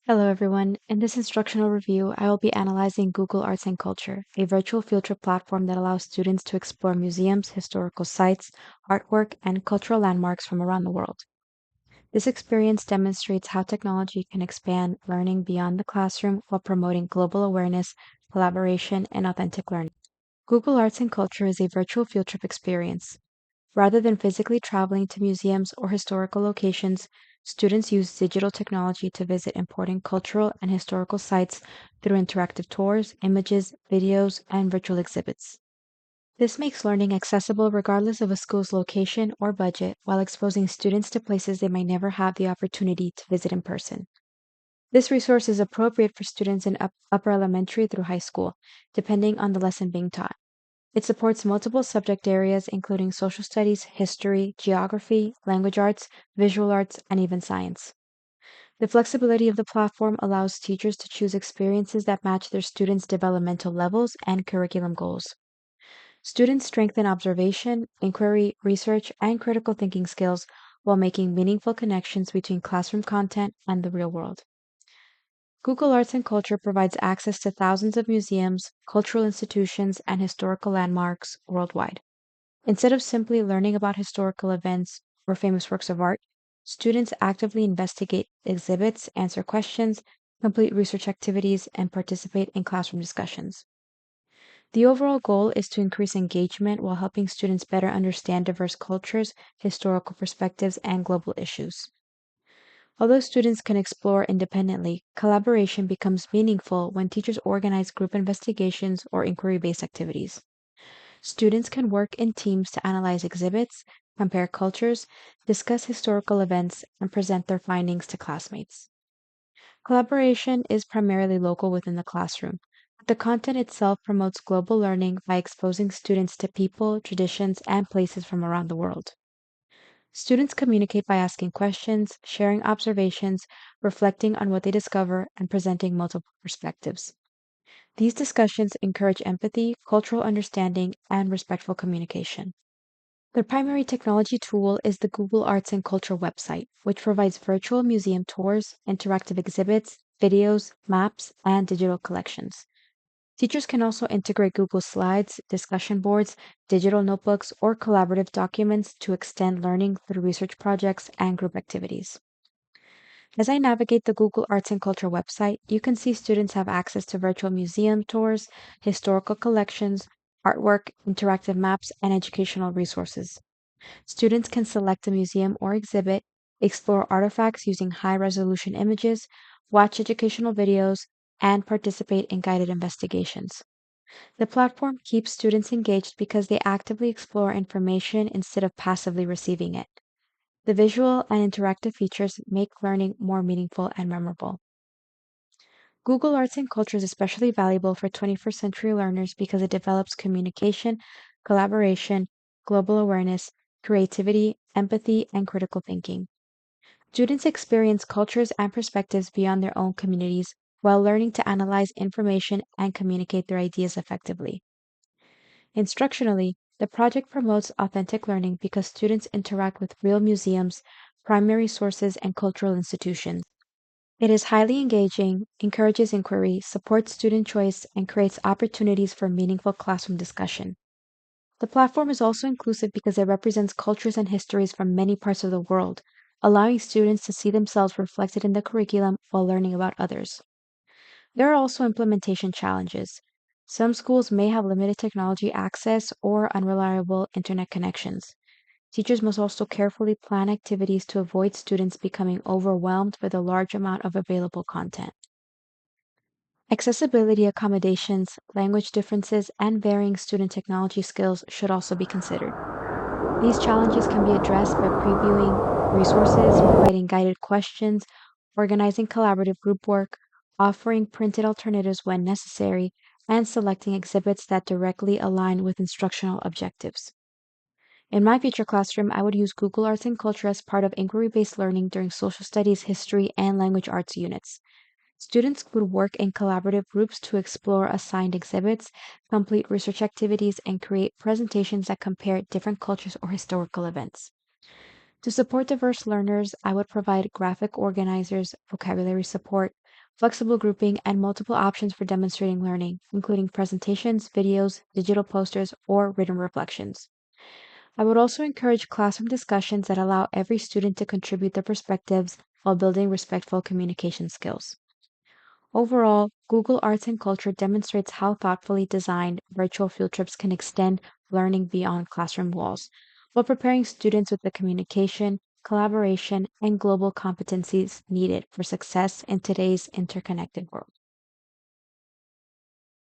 Hello, everyone. In this instructional review, I will be analyzing Google Arts and Culture, a virtual field trip platform that allows students to explore museums, historical sites, artwork, and cultural landmarks from around the world. This experience demonstrates how technology can expand learning beyond the classroom while promoting global awareness, collaboration, and authentic learning. Google Arts and Culture is a virtual field trip experience. Rather than physically traveling to museums or historical locations, students use digital technology to visit important cultural and historical sites through interactive tours, images, videos, and virtual exhibits. This makes learning accessible regardless of a school's location or budget while exposing students to places they might never have the opportunity to visit in person. This resource is appropriate for students in upper elementary through high school, depending on the lesson being taught. It supports multiple subject areas, including social studies, history, geography, language arts, visual arts, and even science. The flexibility of the platform allows teachers to choose experiences that match their students' developmental levels and curriculum goals. Students strengthen observation, inquiry, research, and critical thinking skills while making meaningful connections between classroom content and the real world. Google Arts and Culture provides access to thousands of museums, cultural institutions, and historical landmarks worldwide. Instead of simply learning about historical events or famous works of art, students actively investigate exhibits, answer questions, complete research activities, and participate in classroom discussions. The overall goal is to increase engagement while helping students better understand diverse cultures, historical perspectives, and global issues. Although students can explore independently, collaboration becomes meaningful when teachers organize group investigations or inquiry based activities. Students can work in teams to analyze exhibits, compare cultures, discuss historical events, and present their findings to classmates. Collaboration is primarily local within the classroom, but the content itself promotes global learning by exposing students to people, traditions, and places from around the world. Students communicate by asking questions, sharing observations, reflecting on what they discover, and presenting multiple perspectives. These discussions encourage empathy, cultural understanding, and respectful communication. The primary technology tool is the Google Arts and Culture website, which provides virtual museum tours, interactive exhibits, videos, maps, and digital collections. Teachers can also integrate Google Slides, discussion boards, digital notebooks, or collaborative documents to extend learning through research projects and group activities. As I navigate the Google Arts and Culture website, you can see students have access to virtual museum tours, historical collections, artwork, interactive maps, and educational resources. Students can select a museum or exhibit, explore artifacts using high resolution images, watch educational videos, and participate in guided investigations. The platform keeps students engaged because they actively explore information instead of passively receiving it. The visual and interactive features make learning more meaningful and memorable. Google Arts and Culture is especially valuable for 21st century learners because it develops communication, collaboration, global awareness, creativity, empathy, and critical thinking. Students experience cultures and perspectives beyond their own communities while learning to analyze information and communicate their ideas effectively. Instructionally, the project promotes authentic learning because students interact with real museums, primary sources, and cultural institutions. It is highly engaging, encourages inquiry, supports student choice, and creates opportunities for meaningful classroom discussion. The platform is also inclusive because it represents cultures and histories from many parts of the world, allowing students to see themselves reflected in the curriculum while learning about others. There are also implementation challenges. Some schools may have limited technology access or unreliable internet connections. Teachers must also carefully plan activities to avoid students becoming overwhelmed with a large amount of available content. Accessibility accommodations, language differences, and varying student technology skills should also be considered. These challenges can be addressed by previewing resources, providing guided questions, organizing collaborative group work, offering printed alternatives when necessary, and selecting exhibits that directly align with instructional objectives. In my future classroom, I would use Google Arts and Culture as part of inquiry based learning during social studies, history, and language arts units. Students would work in collaborative groups to explore assigned exhibits, complete research activities, and create presentations that compare different cultures or historical events. To support diverse learners, I would provide graphic organizers, vocabulary support, flexible grouping, and multiple options for demonstrating learning, including presentations, videos, digital posters, or written reflections. I would also encourage classroom discussions that allow every student to contribute their perspectives while building respectful communication skills. Overall, Google Arts and Culture demonstrates how thoughtfully designed virtual field trips can extend learning beyond classroom walls, while preparing students with the communication, collaboration, and global competencies needed for success in today's interconnected world.